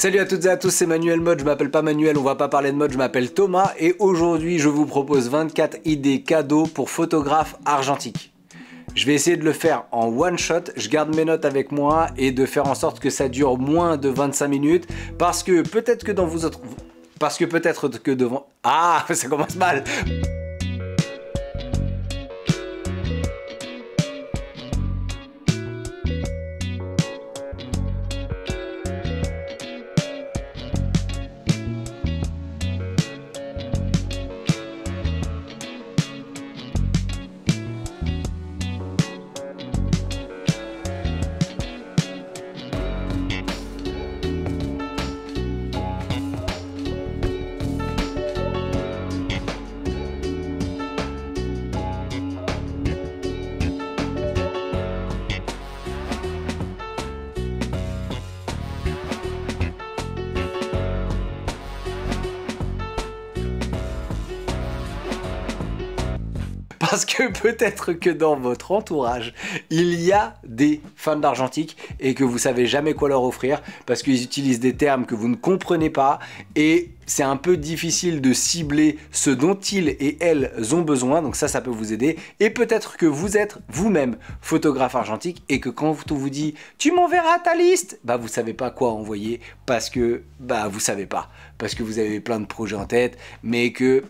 Salut à toutes et à tous, c'est Manuel Mode, je m'appelle pas Manuel, on va pas parler de mode, je m'appelle Thomas et aujourd'hui je vous propose 24 idées cadeaux pour photographes argentiques. Je vais essayer de le faire en one shot, je garde mes notes avec moi et de faire en sorte que ça dure moins de 25 minutes parce que peut-être que dans vous autres... Parce que peut-être que devant... Ah, ça commence mal. Parce que peut-être que dans votre entourage, il y a des fans d'argentique et que vous savez jamais quoi leur offrir parce qu'ils utilisent des termes que vous ne comprenez pas et c'est un peu difficile de cibler ce dont ils et elles ont besoin. Donc ça peut vous aider. Et peut-être que vous êtes vous-même photographe argentique et que quand on vous dit « tu m'enverras ta liste », bah vous savez pas quoi envoyer parce que vous savez pas. Parce que vous avez plein de projets en tête mais que...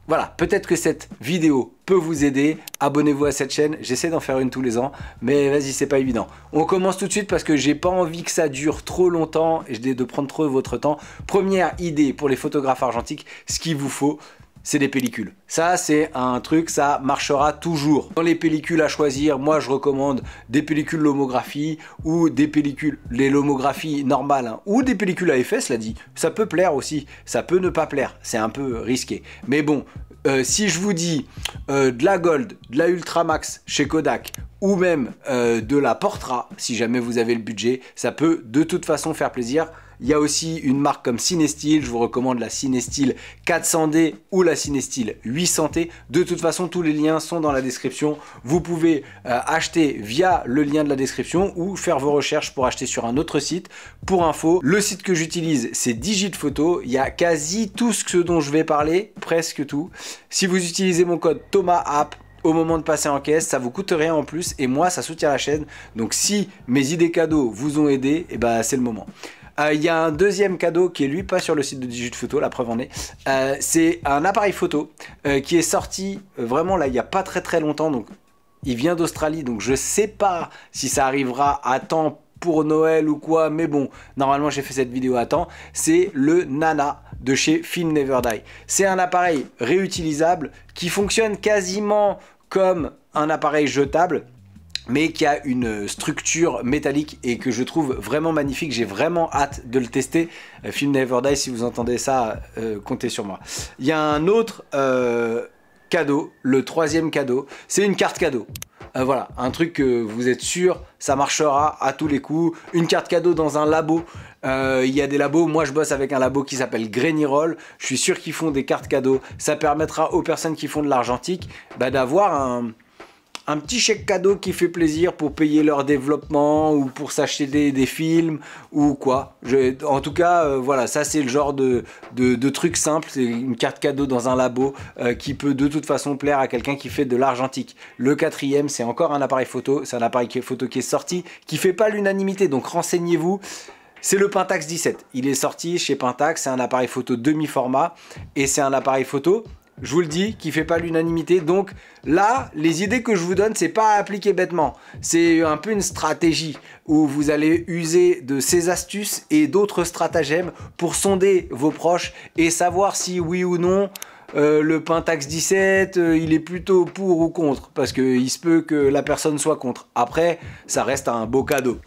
Voilà, peut-être que cette vidéo peut vous aider. Abonnez-vous à cette chaîne. J'essaie d'en faire une tous les ans, mais vas-y, c'est pas évident. On commence tout de suite parce que j'ai pas envie que ça dure trop longtemps et de prendre trop de votre temps. Première idée pour les photographes argentiques, ce qu'il vous faut, c'est des pellicules. Ça, c'est un truc, ça marchera toujours. Dans les pellicules à choisir, moi, je recommande des pellicules lomographie ou des pellicules, les lomographies normales, hein, ou des pellicules à effet, cela dit. Ça peut plaire aussi, ça peut ne pas plaire. C'est un peu risqué. Mais bon, si je vous dis de la Gold, de la Ultramax chez Kodak, ou même de la Portra, si jamais vous avez le budget, ça peut de toute façon faire plaisir. Il y a aussi une marque comme Cinestyle, je vous recommande la Cinestyle 400D ou la Cinestyle 800T. De toute façon, tous les liens sont dans la description. Vous pouvez acheter via le lien de la description ou faire vos recherches pour acheter sur un autre site. Pour info, le site que j'utilise, c'est Digitphoto. Il y a quasi tout ce dont je vais parler, presque tout. Si vous utilisez mon code ThomasApp, au moment de passer en caisse, ça vous coûte rien en plus et moi, ça soutient la chaîne. Donc si mes idées cadeaux vous ont aidé, et c'est le moment. Il y a un deuxième cadeau qui est lui pas sur le site de Digitphoto, la preuve en est. C'est un appareil photo qui est sorti vraiment là il n'y a pas très longtemps. Donc il vient d'Australie, donc je sais pas si ça arrivera à temps pour Noël ou quoi, mais bon, normalement j'ai fait cette vidéo à temps. C'est le Nana de chez Film Never Die. C'est un appareil réutilisable qui fonctionne quasiment comme un appareil jetable, mais qui a une structure métallique et que je trouve vraiment magnifique. J'ai vraiment hâte de le tester. Film Never Die, si vous entendez ça, comptez sur moi. Il y a un autre cadeau, le troisième cadeau, c'est une carte cadeau. Voilà, un truc que vous êtes sûr, ça marchera à tous les coups. Une carte cadeau dans un labo. Il y a des labos, moi je bosse avec un labo qui s'appelle Grainyroll. Je suis sûr qu'ils font des cartes cadeaux. Ça permettra aux personnes qui font de l'argentique d'avoir un petit chèque cadeau qui fait plaisir pour payer leur développement ou pour s'acheter des films ou quoi. En tout cas, voilà, ça c'est le genre de truc simple. C'est une carte cadeau dans un labo qui peut de toute façon plaire à quelqu'un qui fait de l'argentique. Le quatrième, c'est encore un appareil photo. C'est un appareil photo qui est sorti, qui fait pas l'unanimité, donc renseignez-vous. C'est le Pentax 17. Il est sorti chez Pentax, c'est un appareil photo demi-format et c'est un appareil photo, je vous le dis, qui fait pas l'unanimité. Donc là, les idées que je vous donne, c'est pas à appliquer bêtement. C'est un peu une stratégie où vous allez user de ces astuces et d'autres stratagèmes pour sonder vos proches et savoir si oui ou non le Pentax 17, il est plutôt pour ou contre. Parce qu'il se peut que la personne soit contre. Après, ça reste un beau cadeau.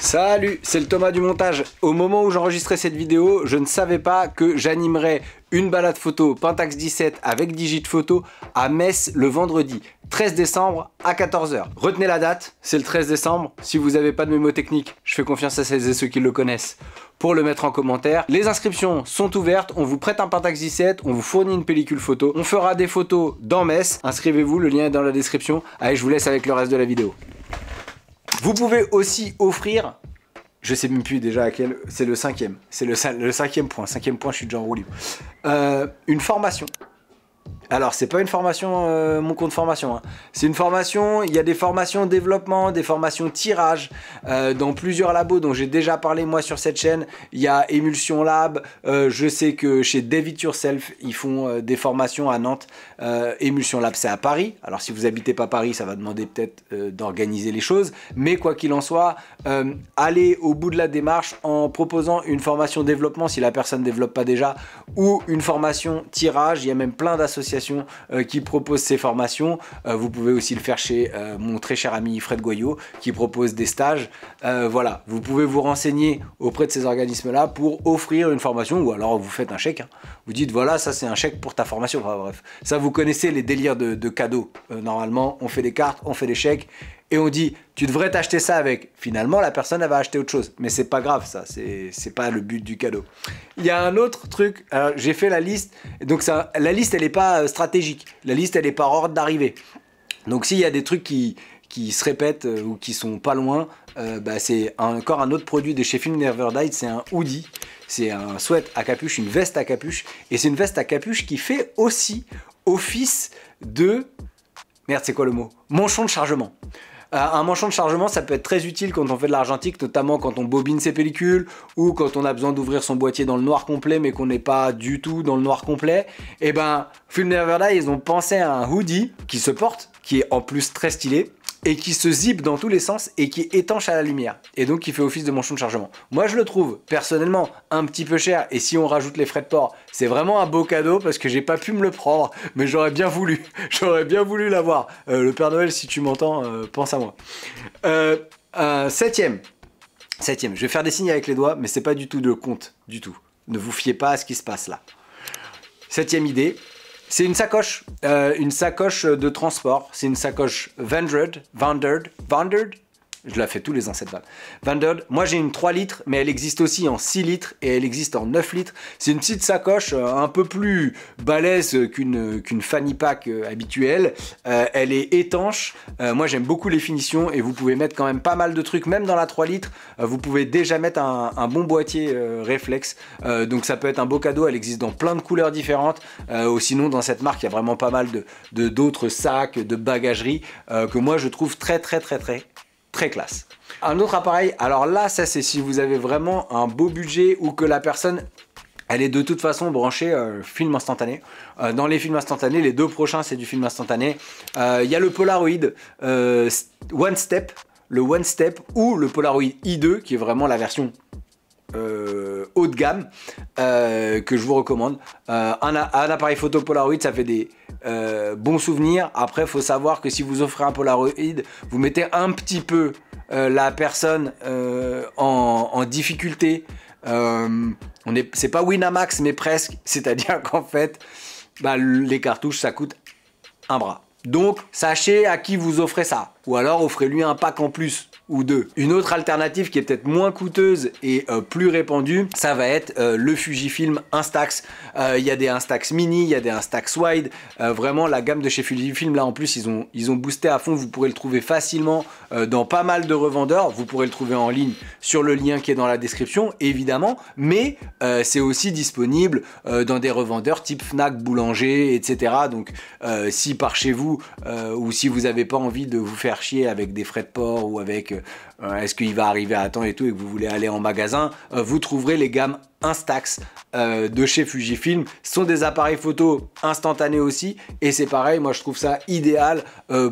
Salut, c'est le Thomas du montage. Au moment où j'enregistrais cette vidéo, je ne savais pas que j'animerais une balade photo Pentax 17 avec Digitphoto à Metz le vendredi 13 décembre à 14 h. Retenez la date, c'est le 13 décembre. Si vous n'avez pas de mémotechnique, je fais confiance à celles et ceux qui le connaissent pour le mettre en commentaire. Les inscriptions sont ouvertes, on vous prête un Pentax 17, on vous fournit une pellicule photo, on fera des photos dans Metz. Inscrivez-vous, le lien est dans la description. Allez, je vous laisse avec le reste de la vidéo. Vous pouvez aussi offrir Je sais même plus déjà à quel... C'est le cinquième. C'est le cinquième point. Cinquième point, je suis déjà en roue libre. Une formation. Alors, c'est pas une formation, mon compte formation. Hein. C'est une formation, il y a des formations développement, des formations tirage dans plusieurs labos dont j'ai déjà parlé moi sur cette chaîne. Il y a Emulsion Lab, je sais que chez David Yourself, ils font des formations à Nantes. Emulsion Lab, c'est à Paris. Alors, si vous habitez pas Paris, ça va demander peut-être d'organiser les choses. Mais quoi qu'il en soit, allez au bout de la démarche en proposant une formation développement si la personne ne développe pas déjà ou une formation tirage. Il y a même plein d'associations qui proposent ces formations. Vous pouvez aussi le faire chez mon très cher ami Fred Goyot qui propose des stages. Voilà, vous pouvez vous renseigner auprès de ces organismes-là pour offrir une formation ou alors vous faites un chèque. Hein. Vous dites voilà, ça c'est un chèque pour ta formation. Enfin, bref, ça vous connaissez les délires de cadeaux. Normalement, on fait des cartes, on fait des chèques et on dit tu devrais t'acheter ça avec. Finalement, la personne elle va acheter autre chose. Mais c'est pas grave, ça. C'est pas le but du cadeau. Il y a un autre truc. Alors, j'ai fait la liste. Donc, ça, la liste, elle n'est pas stratégique. La liste, elle n'est pas ordre d'arrivée. Donc, s'il y a des trucs qui se répètent ou qui sont pas loin, c'est encore un autre produit de chez Film Never Died. C'est un hoodie. C'est un sweat à capuche, une veste à capuche. Et c'est une veste à capuche qui fait aussi office de... Merde, c'est quoi le mot? Manchon de chargement. Un manchon de chargement, ça peut être très utile quand on fait de l'argentique, notamment quand on bobine ses pellicules ou quand on a besoin d'ouvrir son boîtier dans le noir complet mais qu'on n'est pas du tout dans le noir complet. Et ben, Film Never Die, ils ont pensé à un hoodie qui se porte, qui est en plus très stylé et qui se zippe dans tous les sens et qui est étanche à la lumière et donc qui fait office de manchon de chargement. Moi je le trouve personnellement un petit peu cher et si on rajoute les frais de port, c'est vraiment un beau cadeau parce que j'ai pas pu me le prendre mais j'aurais bien voulu l'avoir. Le Père Noël, si tu m'entends, pense à moi. Septième, je vais faire des signes avec les doigts mais c'est pas du tout de compte, du tout. Ne vous fiez pas à ce qui se passe là. Septième idée. C'est une sacoche de transport. C'est une sacoche Vandered. Je la fais tous les ans cette vanne. Vandered. Moi j'ai une 3 litres, mais elle existe aussi en 6 litres et elle existe en 9 litres. C'est une petite sacoche un peu plus balèze qu'une fanny pack habituelle. Elle est étanche. Moi j'aime beaucoup les finitions et vous pouvez mettre quand même pas mal de trucs, même dans la 3 litres. Vous pouvez déjà mettre un bon boîtier réflexe. Donc ça peut être un beau cadeau. Elle existe dans plein de couleurs différentes. Sinon dans cette marque il y a vraiment pas mal d'autres sacs, de bagagerie que moi je trouve très classe. Un autre appareil, alors là ça c'est si vous avez vraiment un beau budget ou que la personne elle est de toute façon branchée film instantané. Dans les films instantanés, les deux prochains c'est du film instantané. Il y a le Polaroid One Step, le One Step ou le Polaroid i2 qui est vraiment la version haut de gamme que je vous recommande. Un appareil photo Polaroid ça fait des bons souvenirs. Après il faut savoir que si vous offrez un Polaroid vous mettez un petit peu la personne en difficulté. C'est pas Winamax mais presque, c'est à dire qu'en fait les cartouches ça coûte un bras. Donc sachez à qui vous offrez ça ou alors offrez-lui un pack en plus ou deux. Une autre alternative qui est peut-être moins coûteuse et plus répandue, ça va être le Fujifilm Instax. Il y a des Instax mini, il y a des Instax wide. Vraiment la gamme de chez Fujifilm là en plus ils ont boosté à fond. Vous pourrez le trouver facilement dans pas mal de revendeurs. Vous pourrez le trouver en ligne sur le lien qui est dans la description évidemment. Mais c'est aussi disponible dans des revendeurs type Fnac, Boulanger, etc. Donc si par chez vous ou si vous n'avez pas envie de vous faire chier avec des frais de port ou avec est-ce qu'il va arriver à temps et tout et que vous voulez aller en magasin, vous trouverez les gammes Instax de chez Fujifilm. Ce sont des appareils photo instantanés aussi et c'est pareil, moi je trouve ça idéal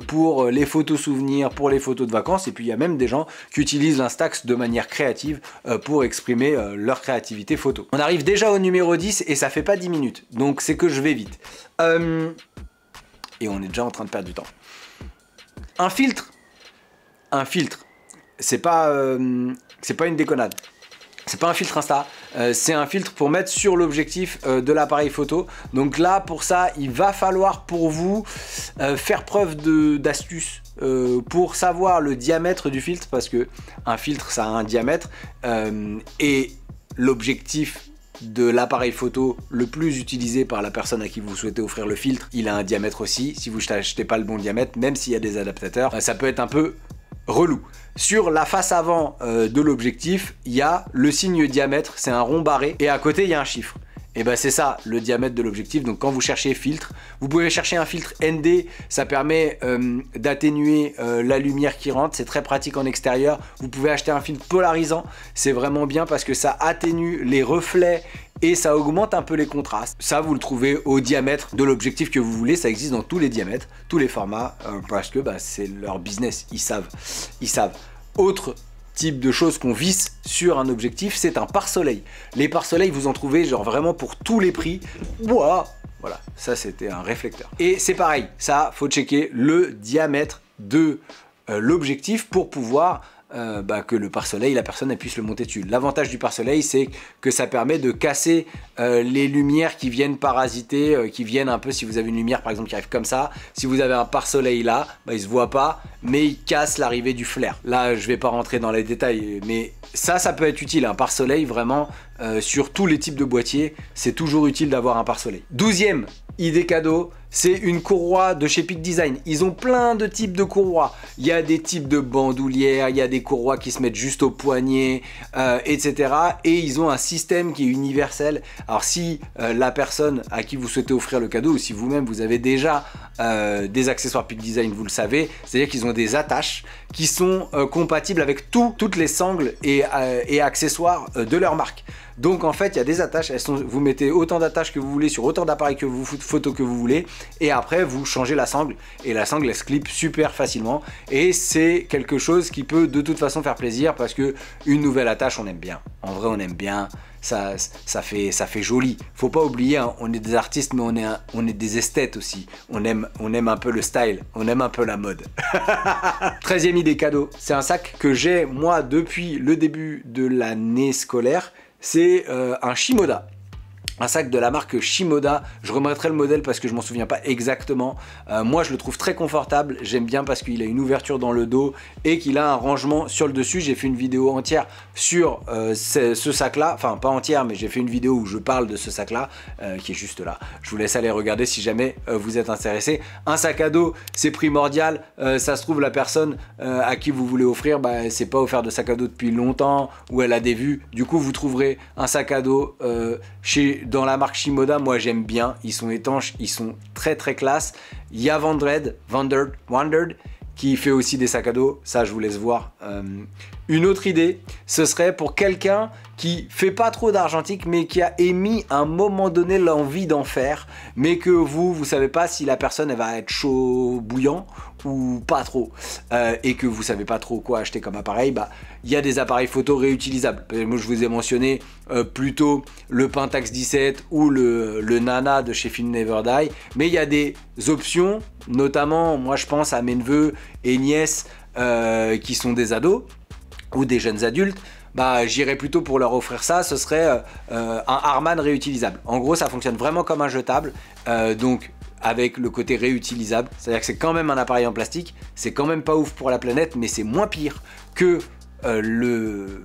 pour les photos souvenirs, pour les photos de vacances et puis il y a même des gens qui utilisent l'Instax de manière créative pour exprimer leur créativité photo. On arrive déjà au numéro 10 et ça fait pas 10 minutes donc c'est que je vais vite et on est déjà en train de perdre du temps. Un filtre, c'est pas une déconnade. C'est pas un filtre Insta, c'est un filtre pour mettre sur l'objectif de l'appareil photo. Donc là, pour ça, il va falloir pour vous faire preuve d'astuce pour savoir le diamètre du filtre parce que un filtre, ça a un diamètre et l'objectif de l'appareil photo le plus utilisé par la personne à qui vous souhaitez offrir le filtre, il a un diamètre aussi. Si vous n'achetez pas le bon diamètre, même s'il y a des adaptateurs, ça peut être un peu relou. Sur la face avant de l'objectif, il y a le signe diamètre, c'est un rond barré, et à côté il y a un chiffre. Et ben c'est ça le diamètre de l'objectif. Donc quand vous cherchez filtre, vous pouvez chercher un filtre ND, ça permet d'atténuer la lumière qui rentre, c'est très pratique en extérieur. Vous pouvez acheter un filtre polarisant, c'est vraiment bien parce que ça atténue les reflets et ça augmente un peu les contrastes. Ça vous le trouvez au diamètre de l'objectif que vous voulez, ça existe dans tous les diamètres, tous les formats, parce que bah, c'est leur business, ils savent. Autre type de choses qu'on visse sur un objectif, c'est un pare-soleil. Les pare-soleil, vous en trouvez genre vraiment pour tous les prix. Wow. Voilà, ça c'était un réflecteur. Et c'est pareil, ça faut checker le diamètre de l'objectif pour pouvoir que le pare-soleil, la personne elle puisse le monter dessus. L'avantage du pare-soleil, c'est que ça permet de casser les lumières qui viennent parasiter, qui viennent un peu, si vous avez une lumière par exemple qui arrive comme ça, si vous avez un pare-soleil là, bah, il se voit pas, mais il casse l'arrivée du flair. Là, je vais pas rentrer dans les détails, mais ça peut être utile, un pare-soleil vraiment, sur tous les types de boîtiers, c'est toujours utile d'avoir un pare-soleil. 12e idée cadeau, c'est une courroie de chez Peak Design. Ils ont plein de types de courroies. Il y a des types de bandoulières, il y a des courroies qui se mettent juste au poignet, etc. Et ils ont un système qui est universel. Alors si la personne à qui vous souhaitez offrir le cadeau, ou si vous-même vous avez déjà des accessoires Peak Design, vous le savez, c'est-à-dire qu'ils ont des attaches qui sont compatibles avec toutes les sangles et accessoires de leur marque. Donc en fait il y a des attaches, vous mettez autant d'attaches que vous voulez sur autant d'appareils que vous photos que vous voulez, et après vous changez la sangle, et la sangle elle se clip super facilement, et c'est quelque chose qui peut de toute façon faire plaisir, parce que une nouvelle attache on aime bien, en vrai on aime bien, ça fait joli. Faut pas oublier, hein, on est des artistes mais on est des esthètes aussi, on aime un peu le style, on aime un peu la mode. 13e idée cadeau, c'est un sac que j'ai moi depuis le début de l'année scolaire. C'est un Shimoda, un sac de la marque Shimoda. Je remettrai le modèle parce que je m'en souviens pas exactement. Moi je le trouve très confortable, j'aime bien parce qu'il a une ouverture dans le dos et qu'il a un rangement sur le dessus. J'ai fait une vidéo entière sur ce sac là, enfin pas entière mais j'ai fait une vidéo où je parle de ce sac là qui est juste là. Je vous laisse aller regarder si jamais vous êtes intéressé. Un sac à dos c'est primordial, ça se trouve la personne à qui vous voulez offrir, bah, c'est pas offert de sac à dos depuis longtemps ou elle a des vues, du coup vous trouverez un sac à dos dans la marque Shimoda. Moi j'aime bien, ils sont étanches, ils sont très classe. Il y a Wandered qui fait aussi des sacs à dos, ça je vous laisse voir. Une autre idée, ce serait pour quelqu'un qui fait pas trop d'argentique mais qui a émis à un moment donné l'envie d'en faire, mais que vous savez pas si la personne elle va être chaud bouillant ou pas trop, et que vous savez pas trop quoi acheter comme appareil. Bah il y a des appareils photo réutilisables. Moi je vous ai mentionné plutôt le Pentax 17 ou le Nana de chez Film Never Die, mais il y a des options, notamment moi je pense à mes neveux et nièces qui sont des ados ou des jeunes adultes. Bah j'irais plutôt pour leur offrir ça, ce serait un Harman réutilisable. En gros ça fonctionne vraiment comme un jetable, donc avec le côté réutilisable, c'est-à-dire que c'est quand même un appareil en plastique, c'est quand même pas ouf pour la planète, mais c'est moins pire que le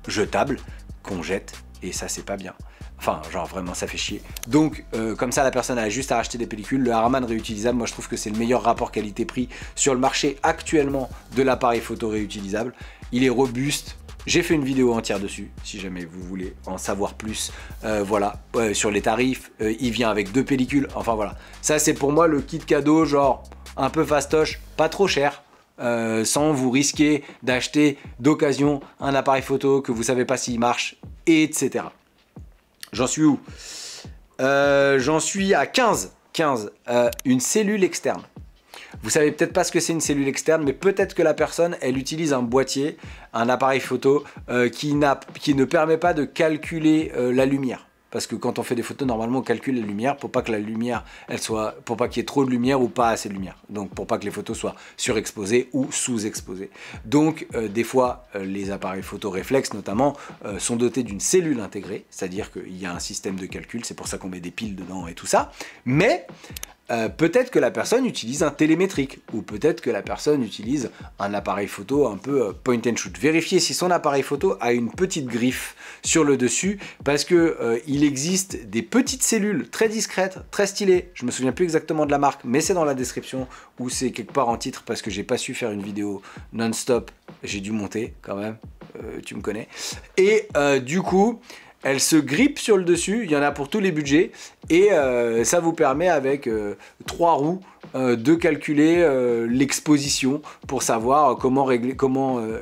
jetable qu'on jette, et ça c'est pas bien. Enfin, genre vraiment ça fait chier. Donc comme ça la personne a juste à acheter des pellicules. Le Harman réutilisable, moi je trouve que c'est le meilleur rapport qualité-prix sur le marché actuellement de l'appareil photo réutilisable. Il est robuste. J'ai fait une vidéo entière dessus, si jamais vous voulez en savoir plus. Voilà, sur les tarifs, il vient avec 2 pellicules. Enfin voilà, ça c'est pour moi le kit cadeau, genre un peu fastoche, pas trop cher. Sans vous risquer d'acheter d'occasion un appareil photo que vous savez pas s'il marche, etc. J'en suis où? J'en suis à 15. Une cellule externe. Vous savez peut-être pas ce que c'est une cellule externe, mais peut-être que la personne, elle utilise un boîtier, un appareil photo qui ne permet pas de calculer la lumière. Parce que quand on fait des photos, normalement on calcule la lumière pour pas que la lumière, pour pas qu'il y ait trop de lumière ou pas assez de lumière. Donc pour pas que les photos soient surexposées ou sous-exposées. Donc des fois, les appareils photo réflexes notamment sont dotés d'une cellule intégrée, c'est-à-dire qu'il y a un système de calcul, c'est pour ça qu'on met des piles dedans et tout ça. Mais peut-être que la personne utilise un télémétrique, ou peut-être que la personne utilise un appareil photo un peu point and shoot. Vérifiez si son appareil photo a une petite griffe sur le dessus, parce que il existe des petites cellules très discrètes, très stylées, je me souviens plus exactement de la marque, mais c'est dans la description, ou c'est quelque part en titre, parce que j'ai pas su faire une vidéo non-stop, j'ai dû monter quand même, tu me connais, et du coup, elle se grippe sur le dessus, il y en a pour tous les budgets, et ça vous permet avec 3 roues de calculer l'exposition pour savoir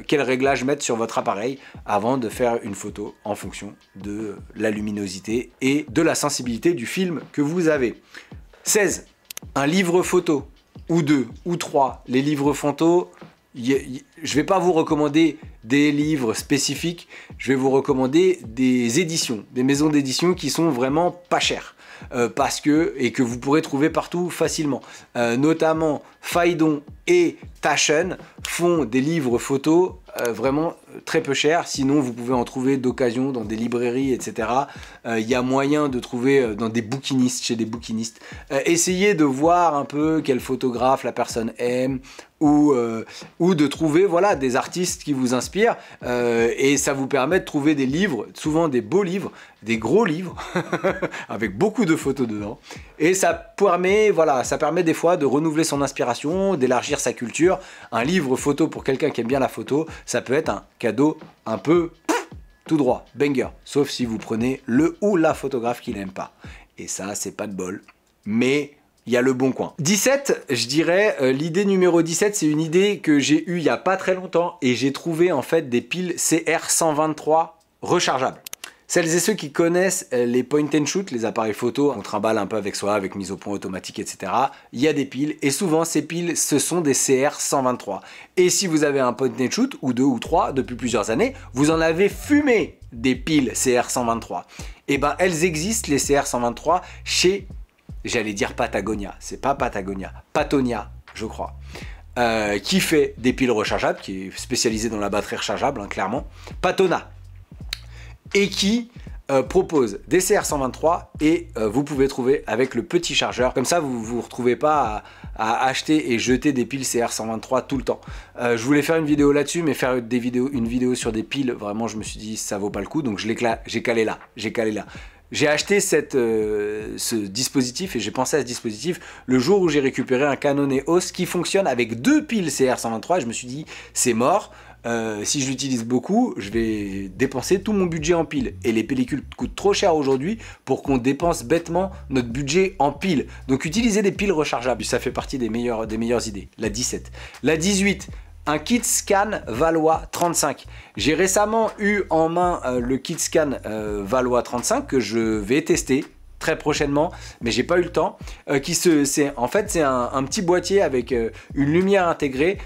quel réglage mettre sur votre appareil avant de faire une photo en fonction de la luminosité et de la sensibilité du film que vous avez. 16. Un livre photo, ou 2, ou 3. Les livres photos, je ne vais pas vous recommander des livres spécifiques, je vais vous recommander des éditions, des maisons d'édition qui sont vraiment pas chères. Et que vous pourrez trouver partout facilement. Notamment Phaidon et Taschen font des livres photos vraiment très peu chers. Sinon, vous pouvez en trouver d'occasion dans des librairies, etc. Il y a moyen de trouver dans des bouquinistes, chez des bouquinistes. Essayez de voir un peu quel photographe la personne aime, ou de trouver voilà, des artistes qui vous inspirent, et ça vous permet de trouver des livres, souvent des beaux livres, des gros livres, avec beaucoup de photos dedans, et ça permet des fois de renouveler son inspiration, d'élargir sa culture. Un livre photo pour quelqu'un qui aime bien la photo, ça peut être un cadeau un peu tout droit, banger, sauf si vous prenez le ou la photographe qui n'aime pas, et ça c'est pas de bol, mais il y a le bon coin. 17, je dirais, l'idée numéro 17, c'est une idée que j'ai eue il n'y a pas très longtemps, et j'ai trouvé en fait des piles CR123 rechargeables. Celles et ceux qui connaissent les point and shoot, les appareils photo, on trimballe un peu avec soi, avec mise au point automatique, etc. Il y a des piles, et souvent ces piles, ce sont des CR123. Et si vous avez un point and shoot, ou 2 ou 3, depuis plusieurs années, vous en avez fumé des piles CR123. Et ben elles existent, les CR123, chez... J'allais dire Patagonia, c'est pas Patagonia, Patonia, je crois, qui fait des piles rechargeables, qui est spécialisé dans la batterie rechargeable, hein, clairement, Patona, et qui propose des CR123, et vous pouvez trouver avec le petit chargeur, comme ça vous ne vous retrouvez pas à acheter et jeter des piles CR123 tout le temps. Je voulais faire une vidéo là-dessus, mais faire une vidéo sur des piles, vraiment je me suis dit ça vaut pas le coup, donc j'ai calé là. J'ai acheté ce dispositif, et j'ai pensé à ce dispositif le jour où j'ai récupéré un Canon EOS qui fonctionne avec 2 piles CR123, et je me suis dit c'est mort, si je l'utilise beaucoup, je vais dépenser tout mon budget en piles, et les pellicules coûtent trop cher aujourd'hui pour qu'on dépense bêtement notre budget en piles. Donc utilisez des piles rechargeables, ça fait partie des meilleures idées. La 17. La 18. Un kit scan Valois 35. J'ai récemment eu en main le kit scan Valois 35 que je vais tester très prochainement, mais j'ai pas eu le temps. En fait, c'est un petit boîtier avec une lumière intégrée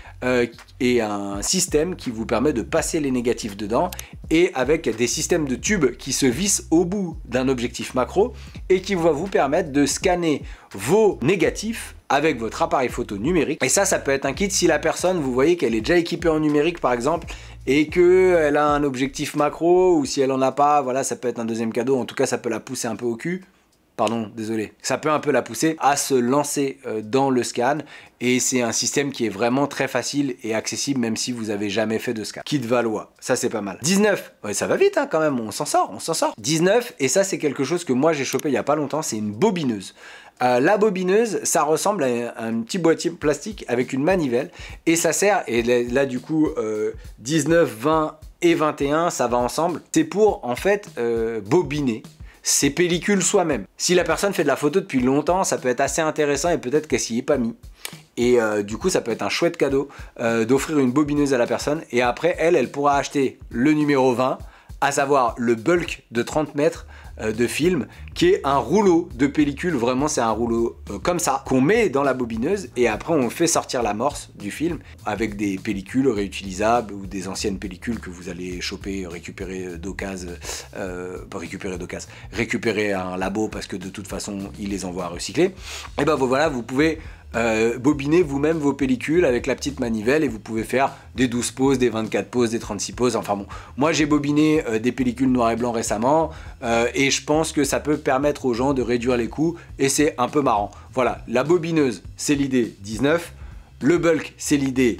et un système qui vous permet de passer les négatifs dedans, et avec des systèmes de tubes qui se vissent au bout d'un objectif macro et qui va vous permettre de scanner vos négatifs avec votre appareil photo numérique. Et ça peut être un kit si la personne, vous voyez qu'elle est déjà équipée en numérique par exemple, et qu'elle a un objectif macro, ou si elle en a pas, voilà, ça peut être un deuxième cadeau. En tout cas, ça peut la pousser un peu au cul. Pardon, désolé. Ça peut un peu la pousser à se lancer dans le scan, et c'est un système qui est vraiment très facile et accessible même si vous n'avez jamais fait de scan. Kit Valois, ça c'est pas mal. 19, ouais, ça va vite hein, quand même, on s'en sort. 19, et ça c'est quelque chose que moi j'ai chopé il y a pas longtemps, c'est une bobineuse. La bobineuse, ça ressemble à un petit boîtier plastique avec une manivelle, et ça sert, et là du coup 19, 20 et 21, ça va ensemble. C'est pour en fait bobiner ces pellicules soi-même. Si la personne fait de la photo depuis longtemps, ça peut être assez intéressant, et peut-être qu'elle s'y est pas mis. Et du coup, ça peut être un chouette cadeau d'offrir une bobineuse à la personne, et après, elle pourra acheter le numéro 20, à savoir le bulk de 30 mètres de film, qui est un rouleau de pellicule. Vraiment, c'est un rouleau comme ça qu'on met dans la bobineuse, et après on fait sortir l'amorce du film avec des pellicules réutilisables ou des anciennes pellicules que vous allez choper, récupérer d'occasion, récupérer à un labo parce que de toute façon ils les envoient à recycler. Et ben voilà, vous pouvez bobiner vous-même vos pellicules avec la petite manivelle, et vous pouvez faire des 12 poses, des 24 poses, des 36 poses, enfin bon. Moi j'ai bobiné des pellicules noir et blanc récemment, et et je pense que ça peut permettre aux gens de réduire les coûts et c'est un peu marrant. Voilà, la bobineuse, c'est l'idée 19, le bulk, c'est l'idée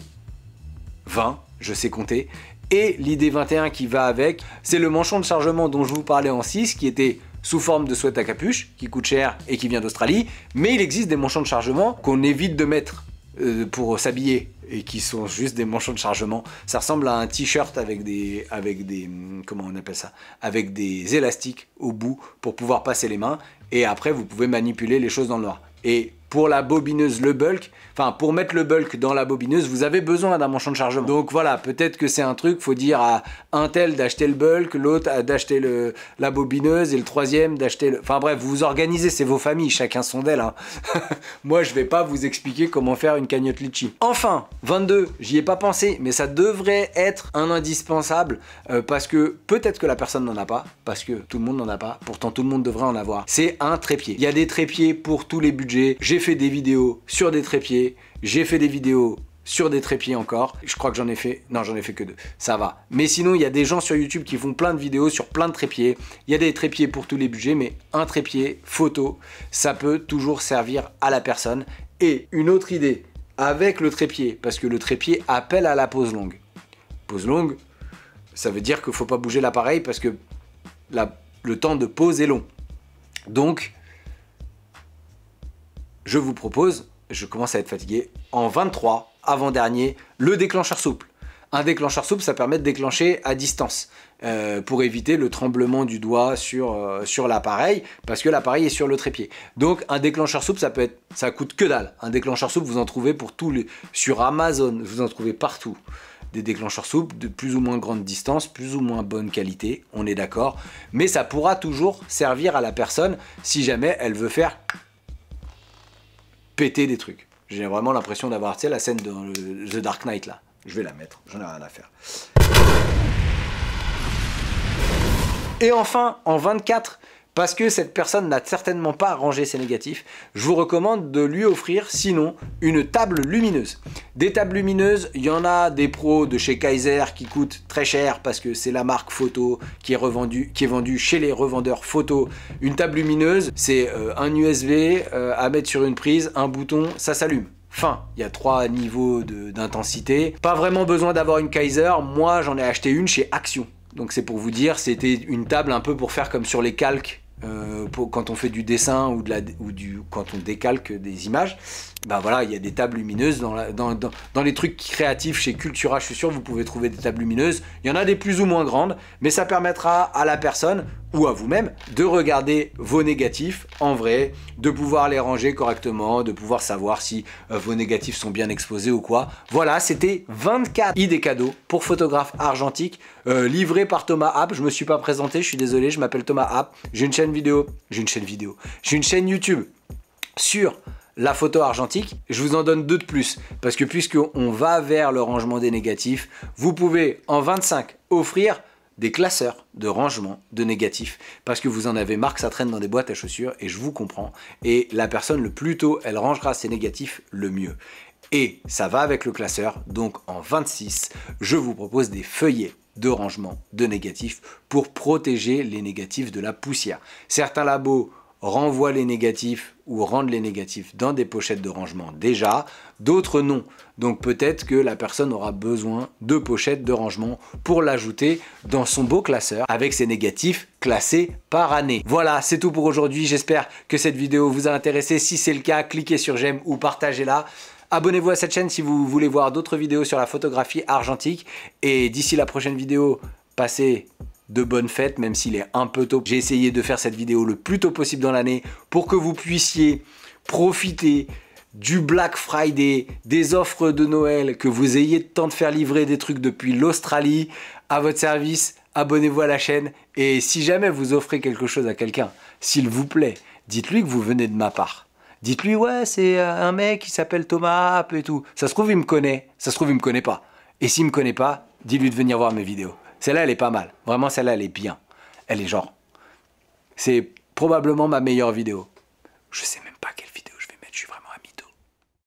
20, je sais compter, et l'idée 21 qui va avec, c'est le manchon de chargement dont je vous parlais en 6, qui était sous forme de sweat à capuche, qui coûte cher et qui vient d'Australie, mais il existe des manchons de chargement qu'on évite de mettre pour s'habiller et qui sont juste des manchons de chargement. Ça ressemble à un t-shirt avec des comment on appelle ça, avec des élastiques au bout pour pouvoir passer les mains, et après vous pouvez manipuler les choses dans le noir. Et pour la bobineuse, le bulk, enfin pour mettre le bulk dans la bobineuse, vous avez besoin d'un manchon de chargement. Donc voilà, peut-être que c'est un truc, faut dire à un tel d'acheter le bulk, l'autre d'acheter la bobineuse et le troisième d'acheter le... Enfin bref, vous vous organisez, c'est vos familles, chacun son d'elle. Hein. Moi, je vais pas vous expliquer comment faire une cagnotte litchi. Enfin, 22, j'y ai pas pensé, mais ça devrait être un indispensable parce que peut-être que la personne n'en a pas, parce que tout le monde n'en a pas, pourtant tout le monde devrait en avoir. C'est un trépied. Il y a des trépieds pour tous les budgets. J'ai fait des vidéos sur des trépieds, j'ai fait des vidéos sur des trépieds encore. Je crois que j'en ai fait... Non, j'en ai fait que 2. Ça va. Mais sinon, il y a des gens sur YouTube qui font plein de vidéos sur plein de trépieds. Il y a des trépieds pour tous les budgets, mais un trépied photo, ça peut toujours servir à la personne. Et une autre idée, avec le trépied, parce que le trépied appelle à la pose longue. Pose longue, ça veut dire qu'il ne faut pas bouger l'appareil parce que le temps de pause est long. Donc, je vous propose, je commence à être fatigué, en 23, avant-dernier, le déclencheur souple. Un déclencheur souple, ça permet de déclencher à distance pour éviter le tremblement du doigt sur l'appareil, parce que l'appareil est sur le trépied. Donc un déclencheur souple, ça coûte que dalle. Un déclencheur souple, vous en trouvez sur Amazon, vous en trouvez partout. Des déclencheurs souples de plus ou moins grande distance, plus ou moins bonne qualité, on est d'accord. Mais ça pourra toujours servir à la personne si jamais elle veut faire péter des trucs. J'ai vraiment l'impression d'avoir, tu sais, la scène de The Dark Knight là. Je vais la mettre, j'en ai rien à faire. Et enfin, en 24, parce que cette personne n'a certainement pas rangé ses négatifs, je vous recommande de lui offrir sinon une table lumineuse. Des tables lumineuses, il y en a des pros de chez Kaiser qui coûtent très cher parce que c'est la marque photo qui est vendue chez les revendeurs photo. Une table lumineuse, c'est un USB à mettre sur une prise, un bouton, ça s'allume. Fin, il y a 3 niveaux d'intensité. Pas vraiment besoin d'avoir une Kaiser, moi j'en ai acheté une chez Action. Donc c'est pour vous dire, c'était une table un peu pour faire comme sur les calques. Quand on fait du dessin quand on décalque des images, ben voilà, il y a des tables lumineuses dans les trucs créatifs chez Cultura, je suis sûr vous pouvez trouver des tables lumineuses. Il y en a des plus ou moins grandes, mais ça permettra à la personne ou à vous-même de regarder vos négatifs en vrai, de pouvoir les ranger correctement, de pouvoir savoir si vos négatifs sont bien exposés ou quoi. Voilà, c'était 24 idées cadeaux pour photographes argentiques livrés par Thomas App. Je me suis pas présenté, je suis désolé, je m'appelle Thomas App. J'ai une chaîne YouTube sur la photo argentique. Je vous en donne 2 de plus parce que puisqu'on va vers le rangement des négatifs, vous pouvez en 25 offrir des classeurs de rangement de négatifs parce que vous en avez marre que ça traîne dans des boîtes à chaussures et je vous comprends. Et la personne, le plus tôt elle rangera ses négatifs, le mieux. Et ça va avec le classeur, donc en 26, je vous propose des feuillets de rangement de négatifs pour protéger les négatifs de la poussière. Certains labos renvoient les négatifs ou rendent les négatifs dans des pochettes de rangement déjà, d'autres non. Donc peut-être que la personne aura besoin de pochettes de rangement pour l'ajouter dans son beau classeur avec ses négatifs classés par année. Voilà, c'est tout pour aujourd'hui. J'espère que cette vidéo vous a intéressé. Si c'est le cas, cliquez sur j'aime ou partagez-la. Abonnez-vous à cette chaîne si vous voulez voir d'autres vidéos sur la photographie argentique. Et d'ici la prochaine vidéo, passez de bonnes fêtes, même s'il est un peu tôt. J'ai essayé de faire cette vidéo le plus tôt possible dans l'année pour que vous puissiez profiter du Black Friday, des offres de Noël, que vous ayez le temps de faire livrer des trucs depuis l'Australie à votre service. Abonnez-vous à la chaîne et si jamais vous offrez quelque chose à quelqu'un, s'il vous plaît, dites-lui que vous venez de ma part. Dites-lui, ouais, c'est un mec qui s'appelle Thomas App et tout. Ça se trouve, il me connaît. Ça se trouve, il me connaît pas. Et s'il me connaît pas, dis-lui de venir voir mes vidéos. Celle-là, elle est pas mal. Vraiment, celle-là, elle est bien. Elle est genre... C'est probablement ma meilleure vidéo. Je sais même